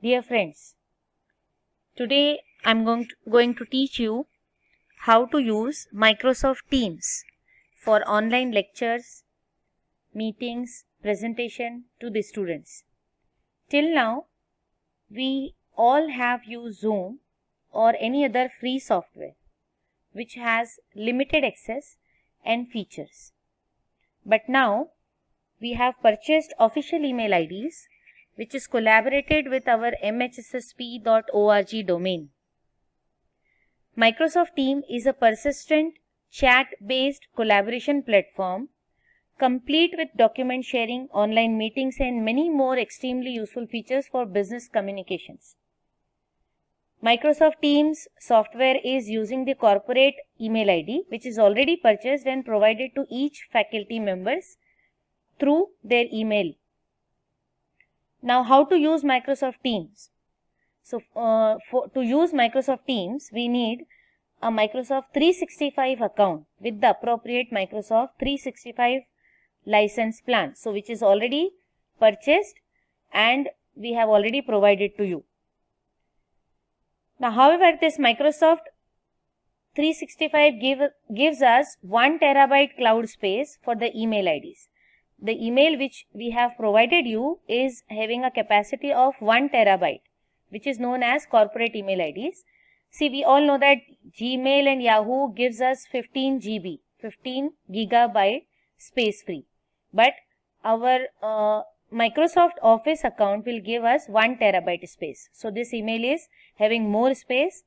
Dear friends, today I'm going to teach you how to use Microsoft Teams for online lectures, meetings, presentation to the students. Till now, we all have used Zoom or any other free software which has limited access and features. But now, we have purchased official email IDs which is collaborated with our mhssp.org domain. Microsoft Teams is a persistent chat-based collaboration platform complete with document sharing, online meetings and many more extremely useful features for business communications. Microsoft Teams software is using the corporate email ID which is already purchased and provided to each faculty members through their email. Now, how to use Microsoft Teams? So, to use Microsoft Teams, we need a Microsoft 365 account with the appropriate Microsoft 365 license plan. So, which is already purchased and we have already provided to you. Now, however, this Microsoft 365 gives us 1 terabyte cloud space for the email IDs. The email which we have provided you is having a capacity of 1 terabyte, which is known as corporate email IDs. See, we all know that Gmail and Yahoo gives us 15 GB, 15 gigabyte space free. But our Microsoft Office account will give us 1 terabyte space. So, this email is having more space.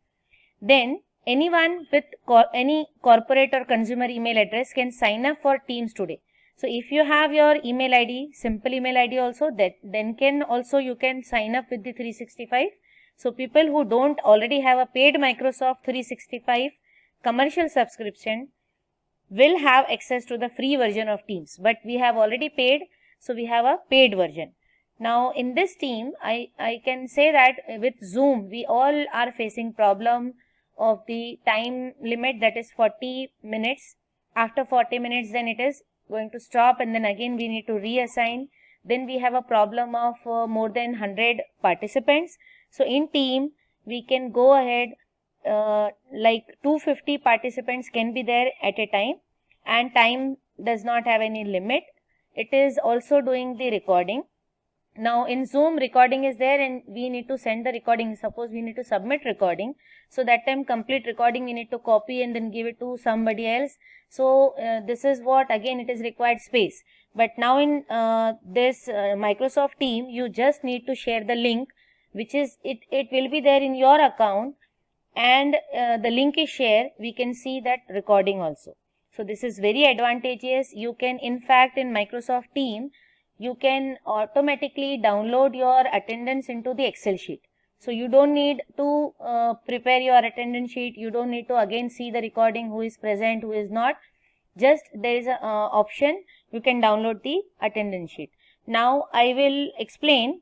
Then, anyone with any corporate or consumer email address can sign up for Teams today. So, if you have your email ID, simple email ID also, then you can sign up with the 365. So, people who don't already have a paid Microsoft 365 commercial subscription will have access to the free version of Teams. But we have already paid, so we have a paid version. Now, in this team, I can say that with Zoom, we all are facing problem of the time limit, that is 40 minutes. After 40 minutes, then it is going to stop and then again we need to reassign. Then we have a problem of more than 100 participants. So, in team, we can go ahead like 250 participants can be there at a time and time does not have any limit. It is also doing the recording. Now, in Zoom, recording is there and we need to send the recording. Suppose we need to submit recording. So, that time complete recording we need to copy and then give it to somebody else. So, this is what again it is required space. But now in this Microsoft team, you just need to share the link which is, it will be there in your account and the link is shared. We can see that recording also. So, this is very advantageous. You can in fact in Microsoft team, you can automatically download your attendance into the Excel sheet. So, you don't need to prepare your attendance sheet. You don't need to again see the recording, who is present, who is not. Just there is an option, you can download the attendance sheet. Now, I will explain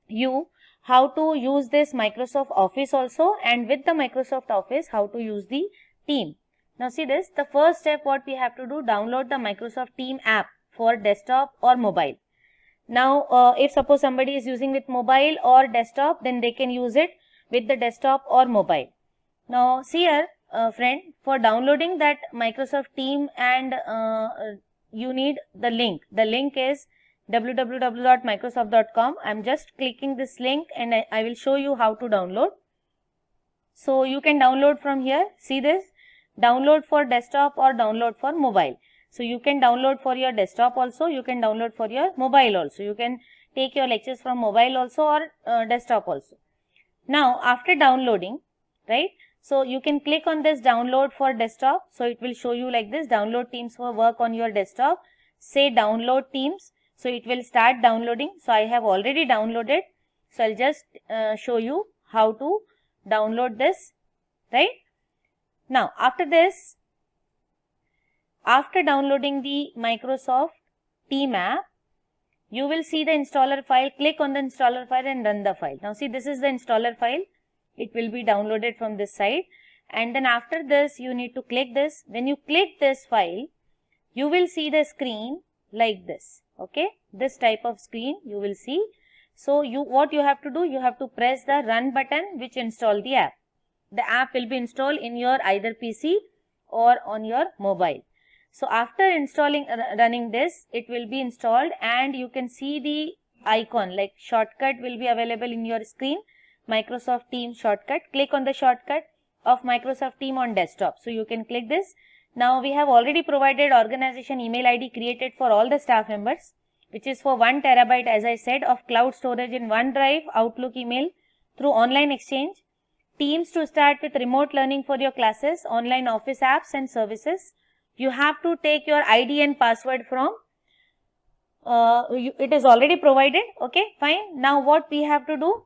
you how to use this Microsoft Office also, and with the Microsoft Office, how to use the team. Now, see this, the first step what we have to do, download the Microsoft Team app for desktop or mobile. Now, if suppose somebody is using with mobile or desktop, then they can use it with the desktop or mobile. Now, see here, friend, for downloading that Microsoft Team and you need the link. The link is www.microsoft.com. I am just clicking this link and I will show you how to download. So, you can download from here. See this, download for desktop or download for mobile. So, you can download for your desktop also, you can download for your mobile also. You can take your lectures from mobile also or desktop also. Now, after downloading, right, so you can click on this download for desktop. So, it will show you like this, download Teams for work on your desktop. Say download Teams. So, it will start downloading. So, I have already downloaded. So, I will just show you how to download this, right. Now, after this, after downloading the Microsoft Team app, you will see the installer file. Click on the installer file and run the file. Now, see, this is the installer file. It will be downloaded from this side. And then after this, you need to click this. When you click this file, you will see the screen like this. Okay, this type of screen you will see. So what you have to do, you have to press the run button which install the app. The app will be installed in your either PC or on your mobile. So after installing, running this, it will be installed and you can see the icon like shortcut will be available in your screen. Microsoft Teams shortcut. Click on the shortcut of Microsoft Teams on desktop. So you can click this. Now we have already provided organization email ID created for all the staff members, which is for 1 terabyte as I said of cloud storage in OneDrive, Outlook email through online exchange. Teams to start with remote learning for your classes, online office apps and services. You have to take your ID and password from, it is already provided, okay, fine. Now what we have to do,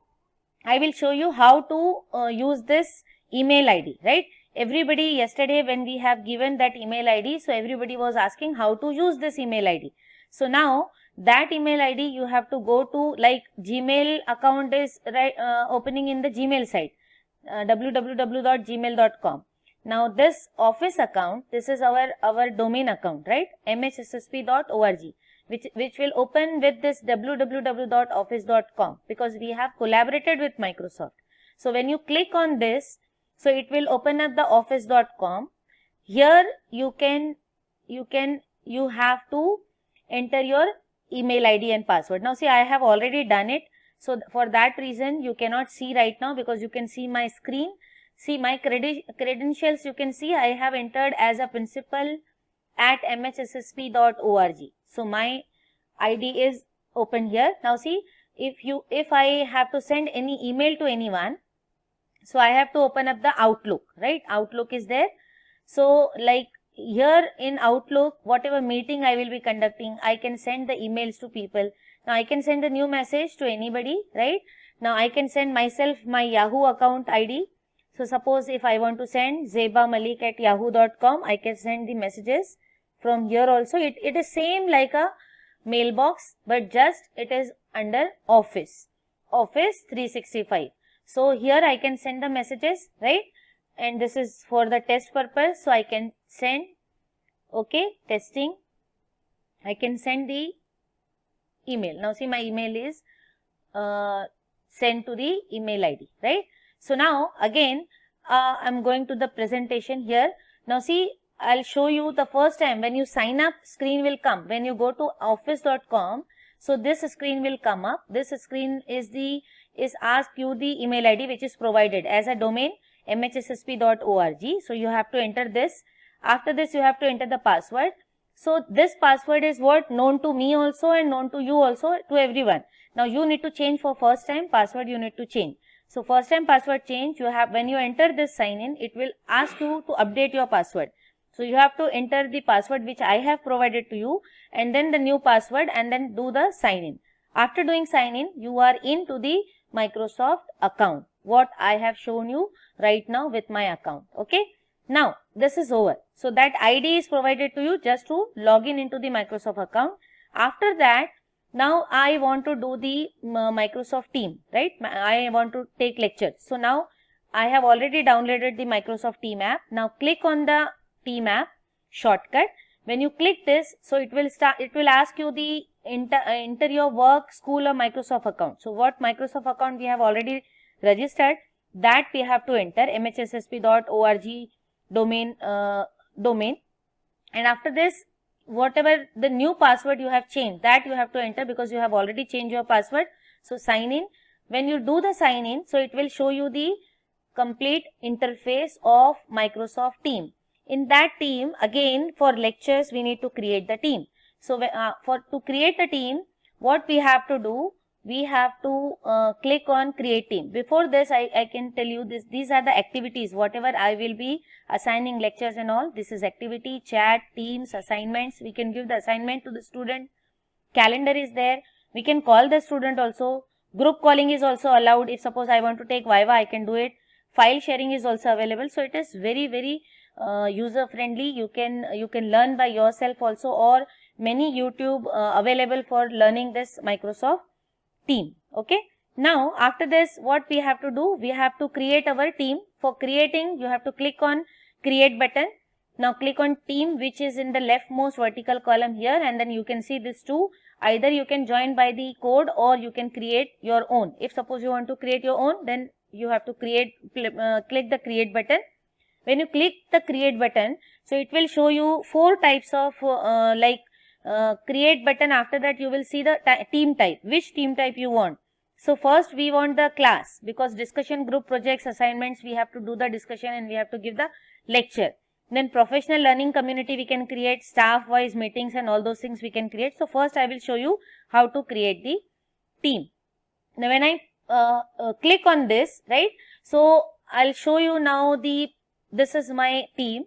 I will show you how to use this email ID, right? Everybody yesterday when we have given that email ID, so everybody was asking how to use this email ID. So now that email ID you have to go to, like Gmail account is right, opening in the Gmail site, www.gmail.com. Now this office account, this is our domain account, right? mhssp.org, which will open with this www.office.com because we have collaborated with Microsoft. So when you click on this, so it will open up the office.com. Here you have to enter your email ID and password. Now see, I have already done it. So for that reason you cannot see right now because you can see my screen. See my credentials, you can see I have entered as a principal at mhssp.org. So my ID is open here. Now see, if I have to send any email to anyone, so I have to open up the Outlook, right? Outlook is there. So like here in Outlook, whatever meeting I will be conducting, I can send the emails to people. Now I can send a new message to anybody, right? Now I can send myself my Yahoo account ID. So suppose if I want to send zebamalik@yahoo.com, I can send the messages from here also. It is same like a mailbox, but just it is under Office 365. So here I can send the messages, right? And this is for the test purpose. So I can send, okay, testing. I can send the email. Now see, my email is sent to the email ID, right? So now again, I'm going to the presentation here. Now see, I'll show you the first time when you sign up, screen will come. When you go to office.com, so this screen will come up. This screen is ask you the email ID which is provided as a domain mhssp.org. So you have to enter this. After this you have to enter the password. So this password is what known to me also and known to you also, to everyone. Now you need to change for first time password, you need to change. So first time password change, you have, when you enter this sign in, it will ask you to update your password. So you have to enter the password which I have provided to you and then the new password and then do the sign in. After doing sign in, you are into the Microsoft account, what I have shown you right now with my account, okay. Now this is over. So that ID is provided to you just to log in into the Microsoft account. After that, now I want to do the Microsoft Team, right? I want to take lecture. So now I have already downloaded the Microsoft Team app. Now click on the Team app shortcut. When you click this, so it will ask you the enter your work, school or Microsoft account. So what Microsoft account we have already registered, that we have to enter mhssp.org domain, and after this, whatever the new password you have changed, that you have to enter because you have already changed your password. So sign in. When you do the sign in, so it will show you the complete interface of Microsoft Team. In that team, again for lectures we need to create the team. So to create the team, what we have to do, we have to click on create team. Before this, I can tell you this, these are the activities, whatever I will be assigning lectures and all. This is activity, chat, teams, assignments. We can give the assignment to the student. Calendar is there. We can call the student also. Group calling is also allowed. If suppose I want to take Viva, I can do it. File sharing is also available. So it is very, very user friendly. You can learn by yourself also, or many YouTube available for learning this Microsoft Team, okay. Now after this, what we have to do, we have to create our team. For creating, you have to click on create button. Now click on team, which is in the leftmost vertical column here, and then you can see these two. Either you can join by the code or you can create your own. If suppose you want to create your own, then you have to click the create button. When you click the create button, so it will show you 4 types of create button. After that you will see the team type, which team type you want. So first we want the class, because discussion group projects assignments we have to do the discussion and we have to give the lecture. Then professional learning community we can create, staff wise meetings and all those things we can create. So first I will show you how to create the team. Now when I click on this, right, so I'll show you now this is my team.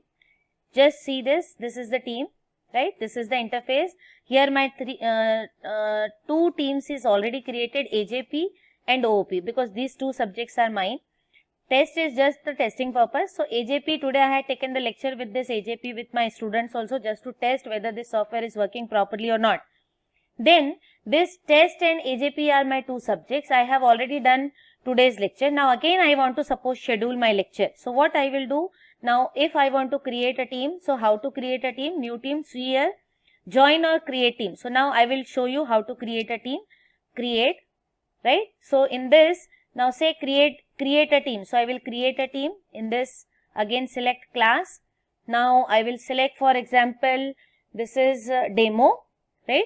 Just see this is the team, right? This is the interface. Here my 2 teams is already created, AJP and OOP, because these 2 subjects are mine. Test is just the testing purpose. So AJP, today I had taken the lecture with this AJP with my students also, just to test whether this software is working properly or not. Then this test and AJP are my 2 subjects. I have already done today's lecture. Now again I want to suppose schedule my lecture. So what I will do now, if I want to create a team, so how to create a team? New team, see here, join or create team. So now I will show you how to create a team. Create, right? So in this, now say create a team. So I will create a team. In this, again select class. Now I will select, for example, this is demo, right?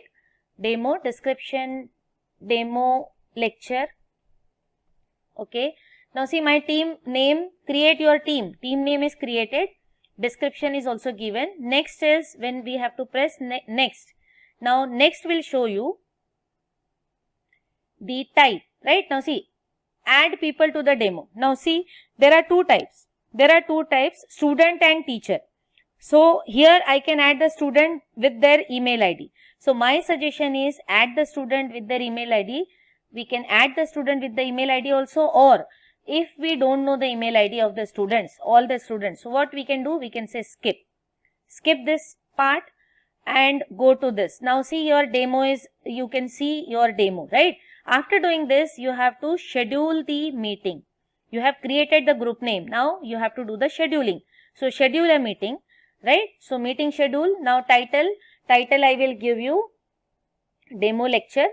Demo, description, demo, lecture. Okay. Now see my team name, create your team. Team name is created. Description is also given. Next is when we have to press next. Now next will show you the type, right? Now see, add people to the demo. Now see, there are 2 types. There are 2 types, student and teacher. So here I can add the student with their email ID. So my suggestion is add the student with their email ID. We can add the student with the email ID also, or if we don't know the email ID of the students, all the students, so what we can do, we can say skip this part and go to this. Now see, your demo is, you can see your demo, right? After doing this, you have to schedule the meeting. You have created the group name. Now you have to do the scheduling. So schedule a meeting, right? So meeting schedule. Now title I will give you demo lecture.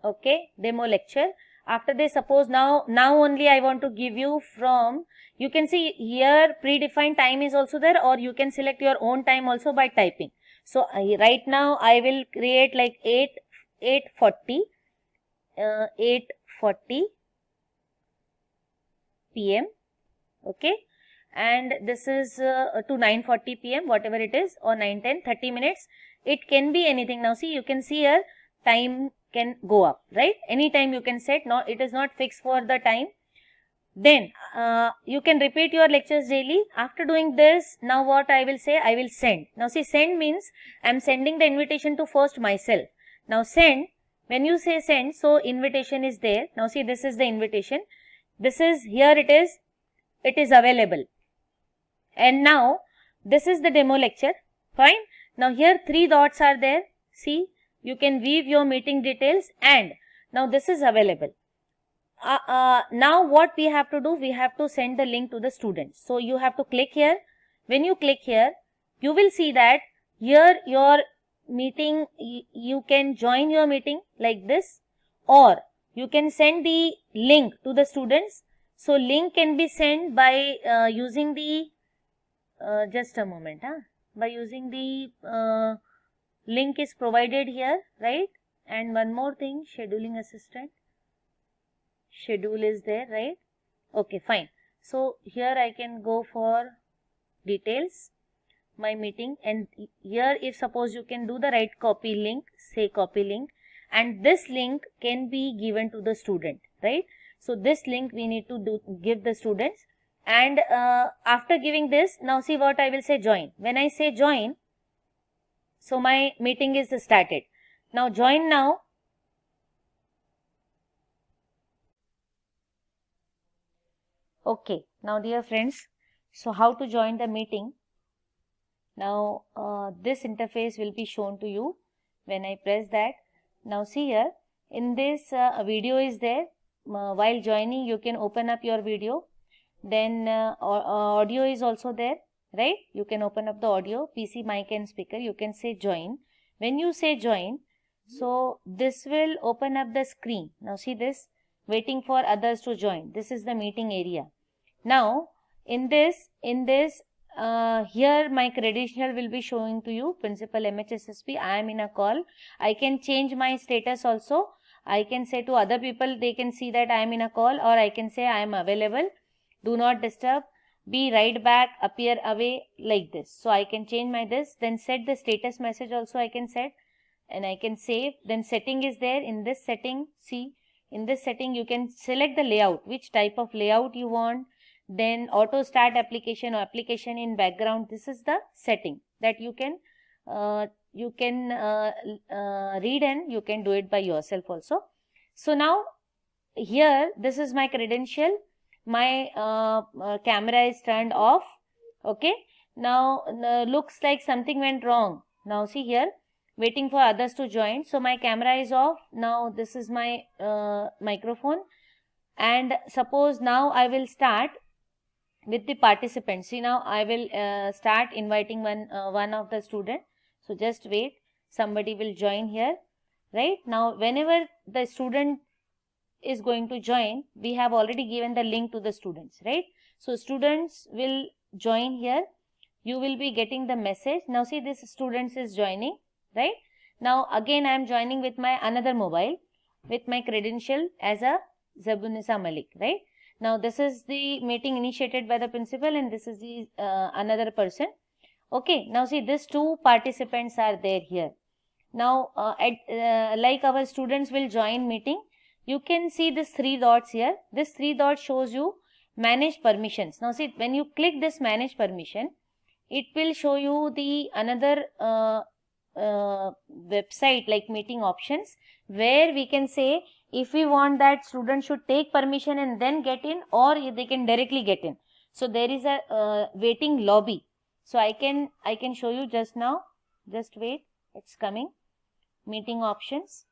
Okay, demo lecture. After this, suppose now only I want to give you from, you can see here predefined time is also there, or you can select your own time also by typing. So right now I will create like 8:40 p.m. okay, and this is to 9:40 p.m. whatever it is, or 9:10, 30 minutes. It can be anything. Now see, you can see here time can go up, right? Anytime you can set. Now it is not fixed for the time. Then you can repeat your lectures daily. After doing this, now what I will say, I will send. Now see, send means I am sending the invitation to first myself. Now send, when you say send, so invitation is there. Now see, this is the invitation. This is, here it is available. And now this is the demo lecture. Fine. Now here 3 dots are there. See, you can view your meeting details, and now this is available. Now what we have to do, we have to send the link to the students. So you have to click here. When you click here, you will see that here your meeting, you can join your meeting like this, or you can send the link to the students. So link can be sent by using the just a moment, by using the link is provided here, right? And one more thing, scheduling assistant, schedule is there, right? Okay, fine. So here I can go for details, my meeting, and here if suppose you can do the right copy link, say copy link, and this link can be given to the student, right? So this link we need to give the students, and after giving this, now see what I will say, join. When I say join, so my meeting is started. Now join now. Okay, now dear friends, so how to join the meeting? Now this interface will be shown to you when I press that. Now see here, in this video is there. While joining, you can open up your video. Then audio is also there, right? You can open up the audio, PC, mic and speaker. You can say join. When you say join, so this will open up the screen. Now see this, waiting for others to join. This is the meeting area. Now in this here my credential will be showing to you, Principal MHSSP. I am in a call. I can change my status also. I can say to other people, they can see that I am in a call, or I can say I am available, do not disturb, be right back, appear away, like this. So I can change my this, then set the status message also I can set, and I can save. Then setting is there. In this setting, see, in this setting you can select the layout, which type of layout you want. Then auto start application or application in background. This is the setting that you can read, and you can do it by yourself also. So now here, this is my credential. My camera is turned off. Okay. Now looks like something went wrong. Now see here, waiting for others to join. So my camera is off. Now this is my microphone. And suppose now I will start with the participants. See, now I will start inviting one of the student. So just wait, somebody will join here, right? Now whenever the student is going to join, we have already given the link to the students, right? So students will join here. You will be getting the message. Now see, this students is joining, right? Now again I am joining with my another mobile with my credential as a Zebunisa Malik, right? Now this is the meeting initiated by the principal, and this is the another person. Okay, now see, these two participants are there here. Now like our students will join meeting, you can see this 3 dots here. This 3 dots shows you manage permissions. Now see, when you click this manage permission, it will show you the another website like meeting options, where we can say if we want that student should take permission and then get in, or they can directly get in. So there is a waiting lobby. So I can show you just now. Just wait, it's coming. Meeting options.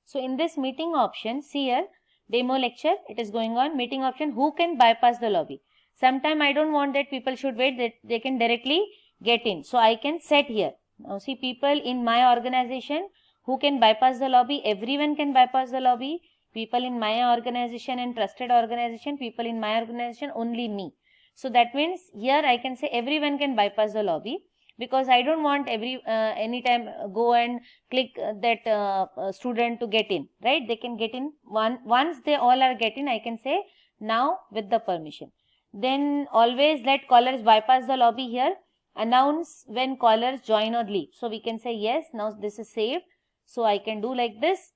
So in this meeting option, see here, demo lecture, it is going on. Meeting option, who can bypass the lobby. Sometime I don't want that people should wait, that they can directly get in. So I can set here. Now see, people in my organization who can bypass the lobby. Everyone can bypass the lobby. People in my organization and trusted organization, people in my organization, only me. So that means here I can say everyone can bypass the lobby, because I don't want anytime go and click that student to get in, right? They can get in once they all are getting. I can say now with the permission. Then always let callers bypass the lobby here. Announce when callers join or leave. So we can say yes. Now this is saved. So I can do like this,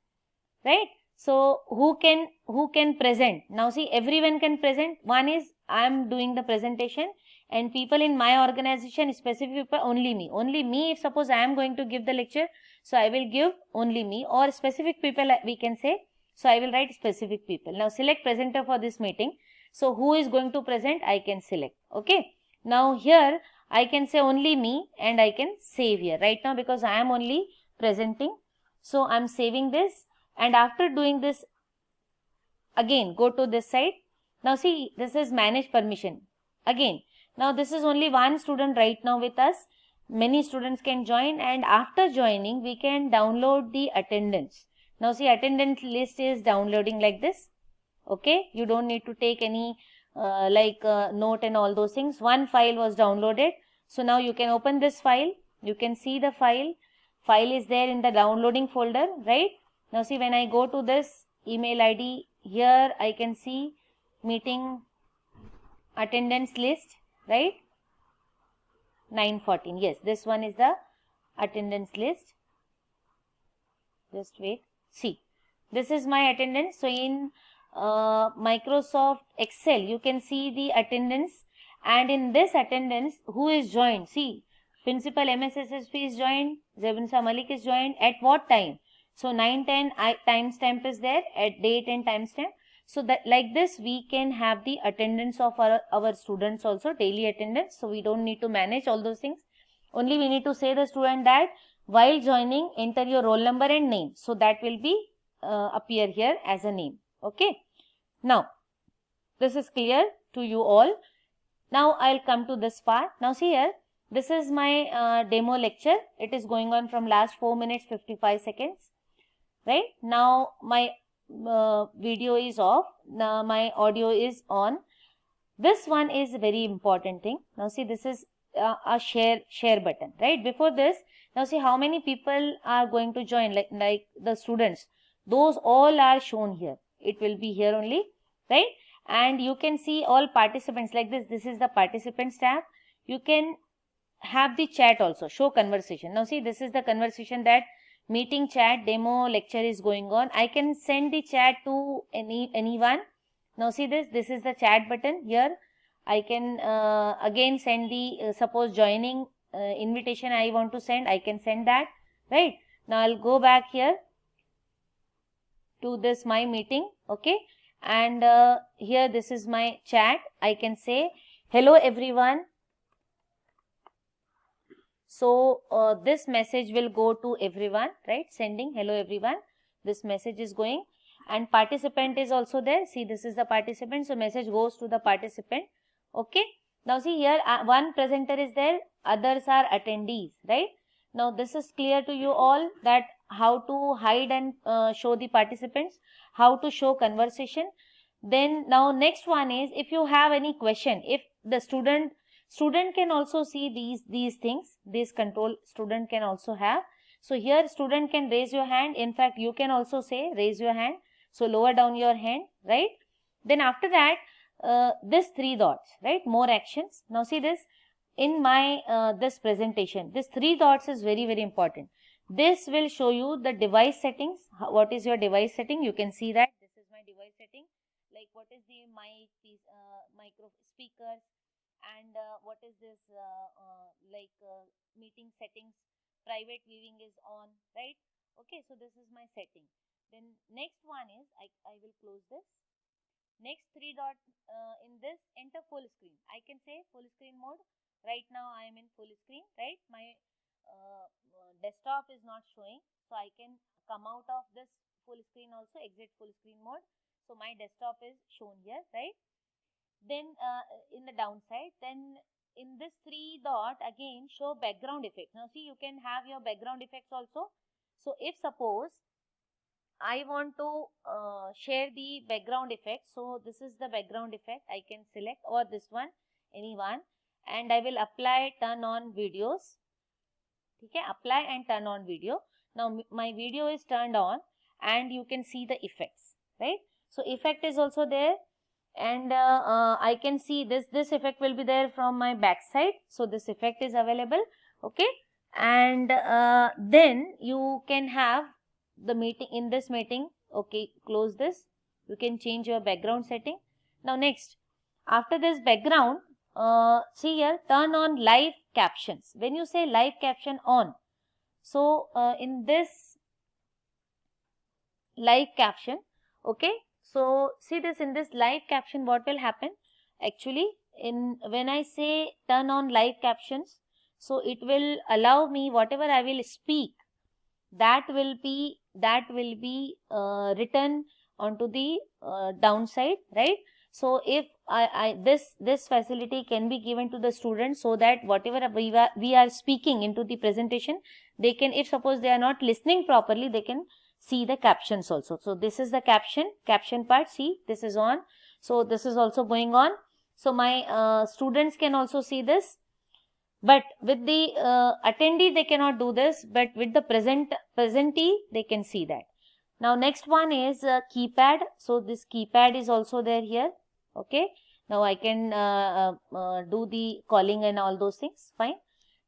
right? So who can present? Now see, everyone can present. One is I am doing the presentation, and people in my organization, specific people, only me. Only me, if suppose I am going to give the lecture, so I will give only me, or specific people we can say. So I will write specific people. Now select presenter for this meeting. So who is going to present, I can select. Okay. Now here I can say only me, and I can save here right now, because I am only presenting. So I am saving this, and after doing this, again go to this side. Now see, this is manage permission. Again, now this is only one student right now with us. Many students can join, and after joining we can download the attendance. Now see, attendance list is downloading like this. Okay, you don't need to take any note and all those things. One file was downloaded. So now you can open this file. You can see the file. File is there in the downloading folder, right? Now see, when I go to this email ID, here I can see meeting attendance list, right? 914. Yes, this one is the attendance list. Just wait. See, this is my attendance. So in Microsoft Excel, you can see the attendance, and in this attendance, who is joined? See, Principal MSSSP is joined, Zebunisa Malik is joined, at what time? So 9:10 timestamp is there, at date and timestamp. So that like this, we can have the attendance of our students also, daily attendance. So we don't need to manage all those things. Only we need to say the student that while joining, enter your roll number and name. So that will be appear here as a name. Okay. Now, this is clear to you all. Now I'll come to this part. Now see here, this is my demo lecture. It is going on from last 4 minutes 55 seconds. Right now my video is off. Now my audio is on. This one is a very important thing. Now see, this is a share button, right? Before this, now see how many people are going to join, like the students. Those all are shown here. It will be here only, right? And you can see all participants like this. This is the participants tab. You can have the chat also, show conversation. Now see, this is the conversation that meeting chat demo lecture is going on. I can send the chat to anyone. Now see this is the chat button here. I can again send the suppose joining invitation I want to send, I can send that, right? Now I'll go back here to this my meeting, okay? And here this is my chat. I can say hello everyone. So this message will go to everyone, right? Sending hello everyone. This message is going, and participant is also there. See, this is the participant. So message goes to the participant. Okay. Now see here, one presenter is there. Others are attendees, right? Now this is clear to you all that how to hide and show the participants, how to show conversation. Then now next one is, if you have any question, if the student can also see these things, this control student can also have. So here student can raise your hand. In fact, you can also say raise your hand. So lower down your hand, right? Then after that, this 3 dots, right? More actions. Now see this in my this presentation. This 3 dots is very, very important. This will show you the device settings. What is your device setting? You can see that this is my device setting. Like what is the mic, micro speakers, and what is this meeting settings, private viewing is on, right? Okay, so this is my setting. Then next one is, I will close this. Next 3 dot in this, enter full screen. I can say full screen mode. Right now I am in full screen, right? My desktop is not showing, so I can come out of this full screen also, exit full screen mode. So my desktop is shown here, right? Then in the downside, then in this 3 dot again show background effect. Now see, you can have your background effects also. So if suppose I want to share the background effect, so this is the background effect. I can select, or this one, anyone, and I will apply, turn on videos. Okay, apply and turn on video. Now my video is turned on and you can see the effects, right? So effect is also there, and I can see this effect will be there from my back side. So this effect is available, okay? And then you can have the meeting, in this meeting, okay, close this. You can change your background setting. Now next, after this background, see here, turn on live captions. When you say live caption on, so in this live caption, okay, so see this, in this live caption, what will happen? Actually, when I say turn on live captions, so it will allow me whatever I will speak, that will be written onto the downside, right? So if this facility can be given to the students, so that whatever we are speaking into the presentation, they can, if suppose they are not listening properly, they can see the captions also. So this is the caption part. See, this is on. So this is also going on. So my students can also see this. But with the attendee, they cannot do this. But with the presentee, they can see that. Now next one is keypad. So this keypad is also there here. Okay. Now I can do the calling and all those things. Fine.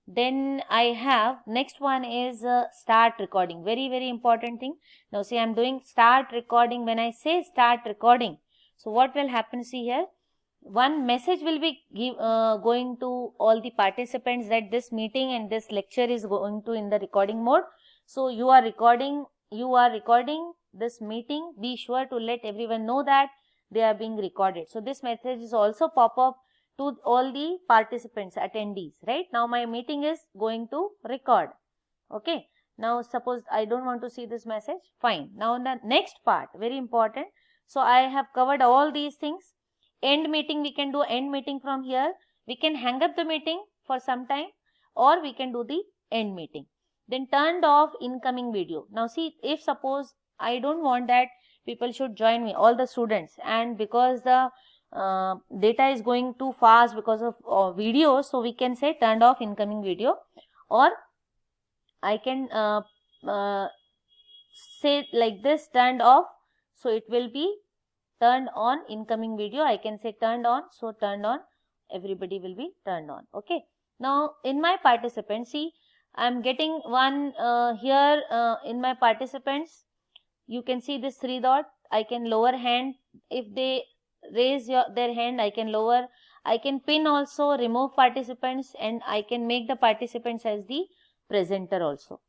Then I have, next one is start recording. Very, very important thing. Now see, I am doing start recording. When I say start recording, so what will happen? See here, one message will be going to all the participants that this meeting and this lecture is going to in the recording mode. So you are recording this meeting. Be sure to let everyone know that they are being recorded. So this message is also pop up to all the participants, attendees, right? Now my meeting is going to record. Okay. Now suppose I don't want to see this message. Fine. Now the next part, very important. So I have covered all these things. end meeting, we can do end meeting from here. We can hang up the meeting for some time, or we can do the end meeting. Then turned off incoming video. Now see, if suppose I don't want that people should join me, all the students, and because the data is going too fast because of videos, so we can say turned off incoming video, or I can say like this, turned off, so it will be turned on incoming video. I can say turned on, so turned on, everybody will be turned on. Okay, now in my participants, see, I am getting one here in my participants. You can see this 3 dot. I can lower hand. If they raise their hand, I can lower. I can pin also, remove participants, and I can make the participants as the presenter also.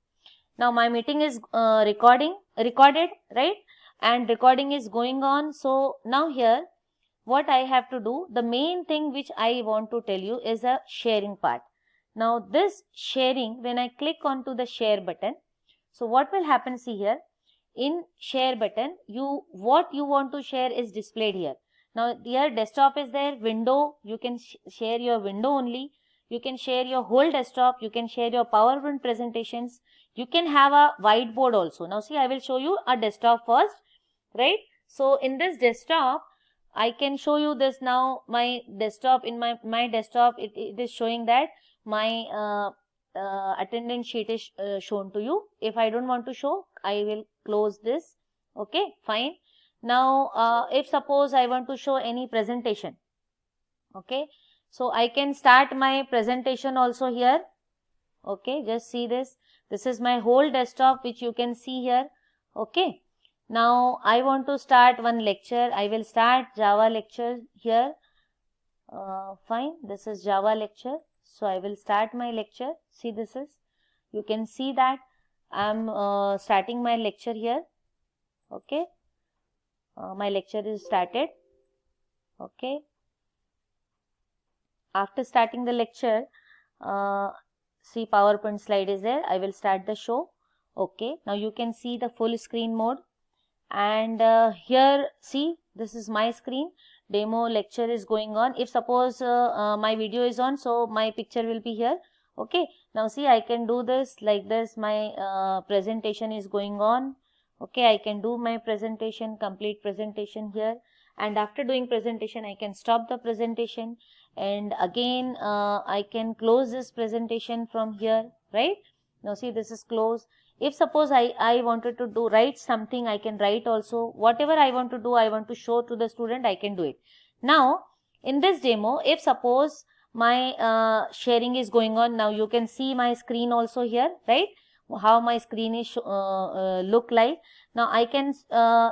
Now my meeting is recorded, right? And recording is going on. So now here what I have to do, the main thing which I want to tell you is a sharing part. Now this sharing, when I click onto the share button, so what will happen, see here, in share button, what you want to share is displayed here. Now here desktop is there, window, you can share your window only, you can share your whole desktop, you can share your PowerPoint presentations, you can have a whiteboard also. Now see, I will show you a desktop first, right? So in this desktop, I can show you this now, my desktop, in my desktop, it is showing that my attendance sheet is shown to you. If I don't want to show, I will close this. Okay, fine. Now if suppose I want to show any presentation, okay, so I can start my presentation also here. Okay, just see this. This is my whole desktop which you can see here. Okay, now I want to start one lecture. I will start Java lecture here. Fine, this is Java lecture. So I will start my lecture. See, this is, you can see that I am starting my lecture here. Okay, my lecture is started. Okay, after starting the lecture, see, PowerPoint slide is there. I will start the show. Okay, now you can see the full screen mode, and here see, this is my screen, demo lecture is going on. If suppose my video is on, so my picture will be here. Okay, now see, I can do this like this, my presentation is going on. Okay, I can do my presentation, complete presentation here, and after doing presentation, I can stop the presentation, and again I can close this presentation from here, right? Now see, this is closed. If suppose I wanted to write something, I can write also. Whatever I want to do, I want to show to the student, I can do it. Now in this demo, if suppose my sharing is going on, now you can see my screen also here, right? How my screen is look like. Now I can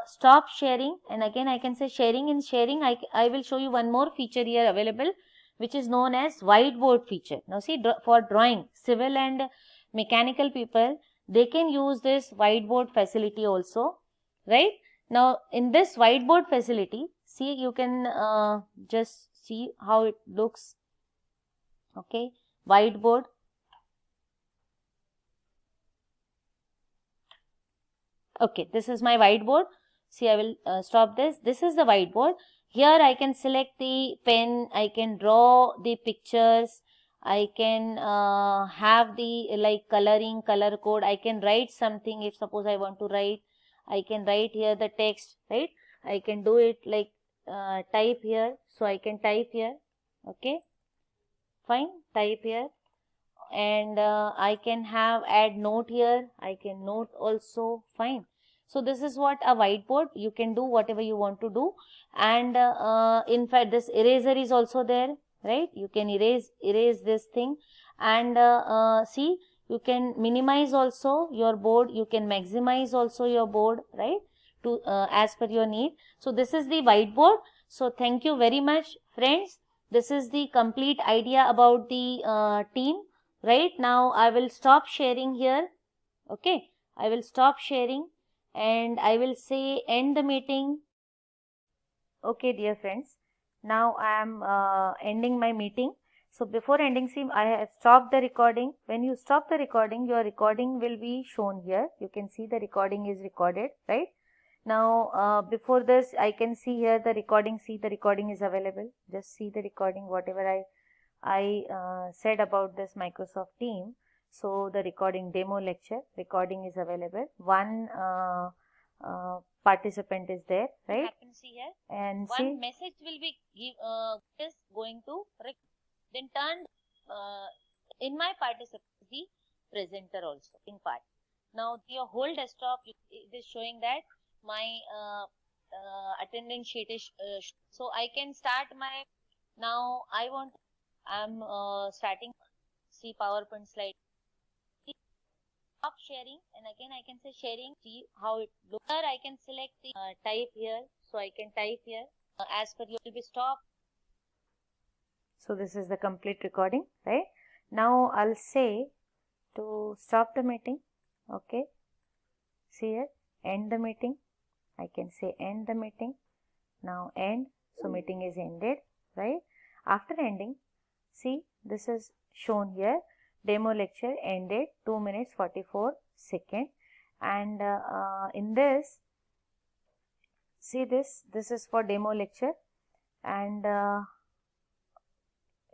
stop sharing, and again I can say sharing. In sharing, I will show you one more feature here available, which is known as whiteboard feature. Now see, for drawing, civil and mechanical people, they can use this whiteboard facility also, right? Now in this whiteboard facility, see, you can just see how it looks. Okay, whiteboard. Okay, this is my whiteboard. See, I will stop this. This is the whiteboard. Here I can select the pen, I can draw the pictures, I can have the like coloring, color code, I can write something. If suppose I want to write, I can write here the text, right? I can do it like type here, so I can type here. Okay, fine, type here, and I can have add note here, I can note also, fine. So this is what a whiteboard, you can do whatever you want to do. And in fact, this eraser is also there, right? You can erase this thing, and see, you can minimize also your board, you can maximize also your board, right? To as per your need. So this is the whiteboard. So thank you very much, friends. This is the complete idea about the team. Right now I will stop sharing here. Okay, I will stop sharing, and I will say end the meeting. Okay, dear friends, now I am ending my meeting. So before ending, see, I have stopped the recording. When you stop the recording, your recording will be shown here. You can see the recording is recorded, right? Now before this, I can see here the recording. See, the recording is available. Just see the recording, whatever I said about this Microsoft Team. So the recording, demo lecture recording is available. One participant is there, right? Happens here. And One see, message will be is going to then turn in my participant the presenter also in part. Now your whole desktop it is showing that my attendance sheet is so I can start my now I'm starting see PowerPoint slide. Stop sharing and again I can say sharing, see how it looks. Here I can select the type here, so I can type here as per you will be stop. So this is the complete recording, right? Now I'll say to stop the meeting. Okay, see here, end the meeting. I can say end the meeting. Now end. So meeting is ended, right? After ending, see, this is shown here. Demo lecture ended 2 minutes 44 seconds. And in this, see this is for demo lecture. And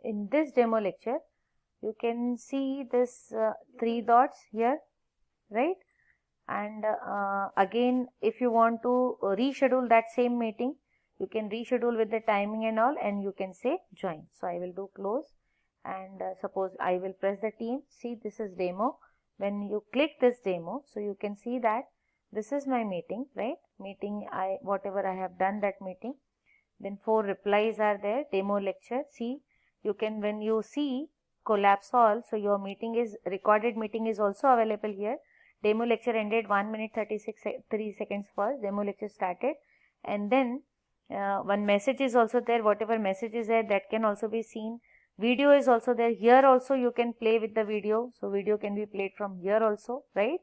in this demo lecture, you can see this 3 dots here, right? And again, if you want to reschedule that same meeting, you can reschedule with the timing and all, and you can say join. So I will do close, and suppose I will press the team. See, this is demo. When you click this demo, so you can see that this is my meeting, right? Meeting, whatever I have done that meeting. Then 4 replies are there. Demo lecture. See, you can, when you see collapse all, so your meeting is recorded meeting is also available here. Demo lecture ended 1 minute 3 seconds first. Demo lecture started, and then one message is also there. Whatever message is there, that can also be seen. Video is also there. Here also you can play with the video. So video can be played from here also, right?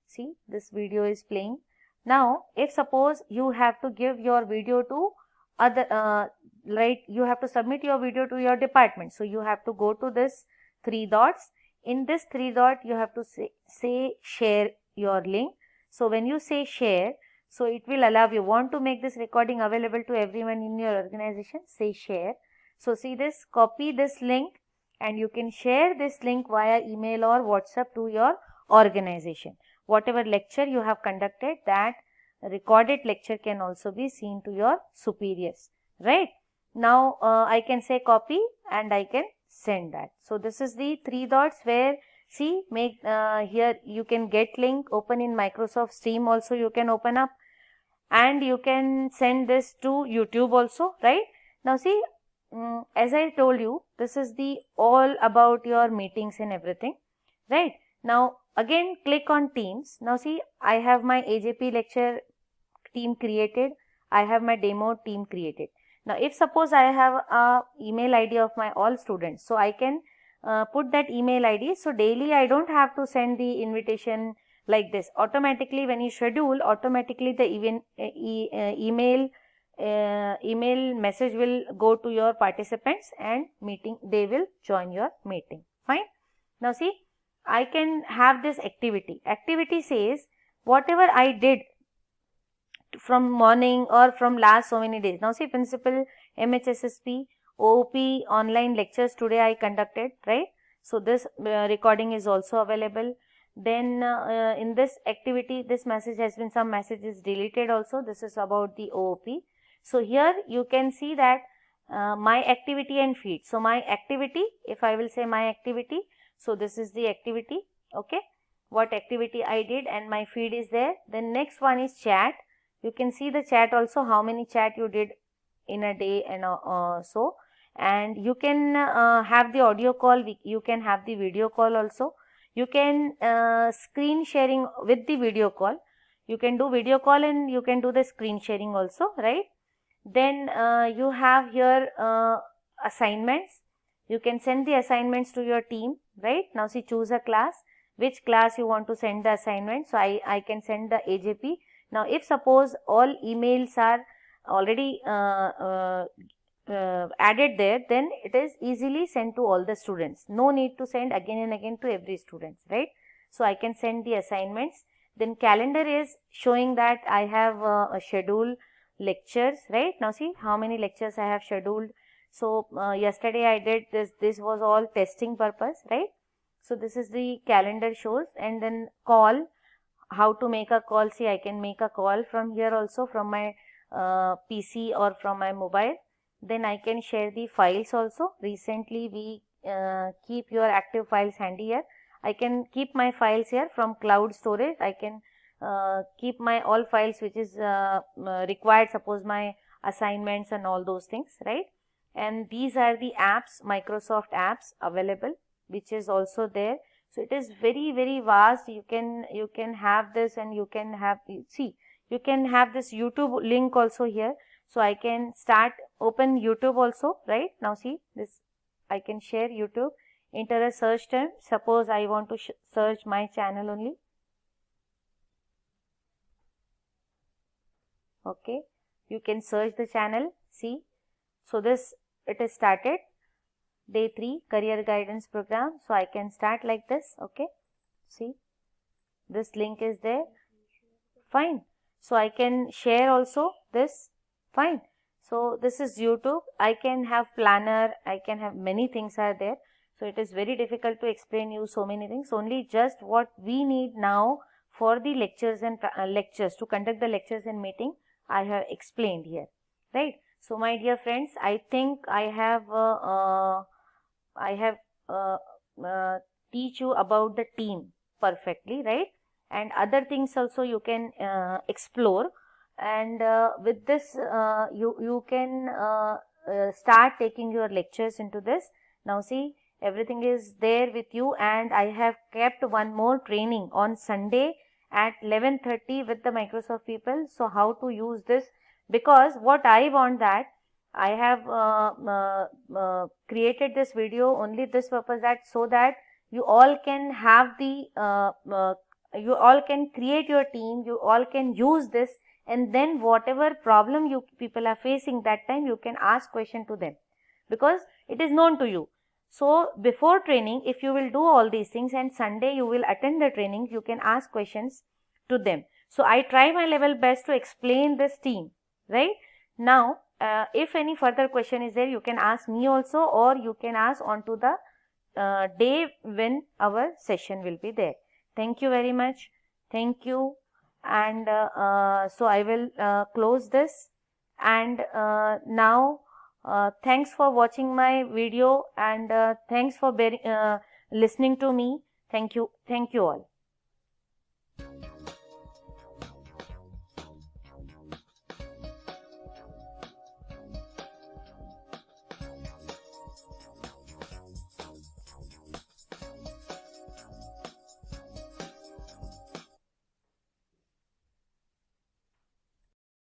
See, this video is playing. Now, if suppose you have to give your video to other, right, you have to submit your video to your department. So you have to go to this 3 dots. In this 3 dot, you have to say share your link. So when you say share, so it will allow you want to make this recording available to everyone in your organization, say share. So see this, copy this link, and you can share this link via email or WhatsApp to your organization. Whatever lecture you have conducted, that recorded lecture can also be seen to your superiors, right? Now I can say copy and I can send that. So this is the 3 dots where, see, make here you can get link, open in Microsoft Teams also you can open up, and you can send this to YouTube also, right? Now see, as I told you, this is the all about your meetings and everything, right? Now again click on Teams. Now see, I have my AJP lecture team created, I have my demo team created. Now if suppose I have a email ID of my all students, so I can put that email ID. So daily I don't have to send the invitation like this. Automatically when you schedule, automatically the email message will go to your participants and meeting, they will join your meeting. Fine. Now see, I can have this activity. Activity says whatever I did from morning or from last so many days. Now see, principal MHSSP OOP online lectures today I conducted, right? So this recording is also available. Then in this activity, this message has been, some messages deleted also. This is about the OOP. So here you can see that my activity and feed. So my activity, if I will say my activity, so this is the activity, okay, what activity I did, and my feed is there. Then next one is chat. You can see the chat also, how many chat you did in a day, and so, and you can have the audio call, you can have the video call also. You can screen sharing with the video call. You can do video call and you can do the screen sharing also, right? Then you have here assignments. You can send the assignments to your team, right? Now see, choose a class, which class you want to send the assignment. So I can send the AJP. Now if suppose all emails are already added there, then it is easily sent to all the students. No need to send again and again to every student, right? So I can send the assignments. Then calendar is showing that I have a schedule lectures, right? Now see how many lectures I have scheduled. So yesterday I did this was all testing purpose, right? So this is the calendar shows. And then call, how to make a call. See, I can make a call from here also, from my PC or from my mobile. Then I can share the files also. Recently we keep your active files handy here. I can keep my files here from cloud storage. I can keep my all files which is required, suppose my assignments and all those things, right? And these are the apps, Microsoft apps available, which is also there. So it is very, very vast. You can have this, and you can have, see, you can have this YouTube link also here. So I can start open YouTube also, right? Now see this, I can share YouTube, enter a search term. Suppose I want to search my channel only. Okay, you can search the channel. See, so this, it is started. Day 3 career guidance program. So I can start like this. Okay, see, this link is there. Fine. So I can share also this. Fine. So this is YouTube. I can have planner. I can have many things are there. So it is very difficult to explain you so many things. Only just what we need now for the lectures and lectures, to conduct the lectures and meeting, I have explained here, right? So my dear friends, I think I have teach you about the team perfectly, right? And other things also you can explore. And with this you can start taking your lectures into this. Now see, everything is there with you, and I have kept one more training on Sunday at 11:30 with the Microsoft people. So how to use this, because what I want, that I have created this video only this purpose, that so that you all can have the you all can create your team, you all can use this, and then whatever problem you people are facing, that time you can ask question to them, because it is known to you. So before training, if you will do all these things, and Sunday you will attend the training, you can ask questions to them. So I try my level best to explain this team, right? Now if any further question is there, you can ask me also, or you can ask on to the day when our session will be there. Thank you very much. Thank you. And so I will close this. And now thanks for watching my video, and thanks for listening to me. Thank you. Thank you all.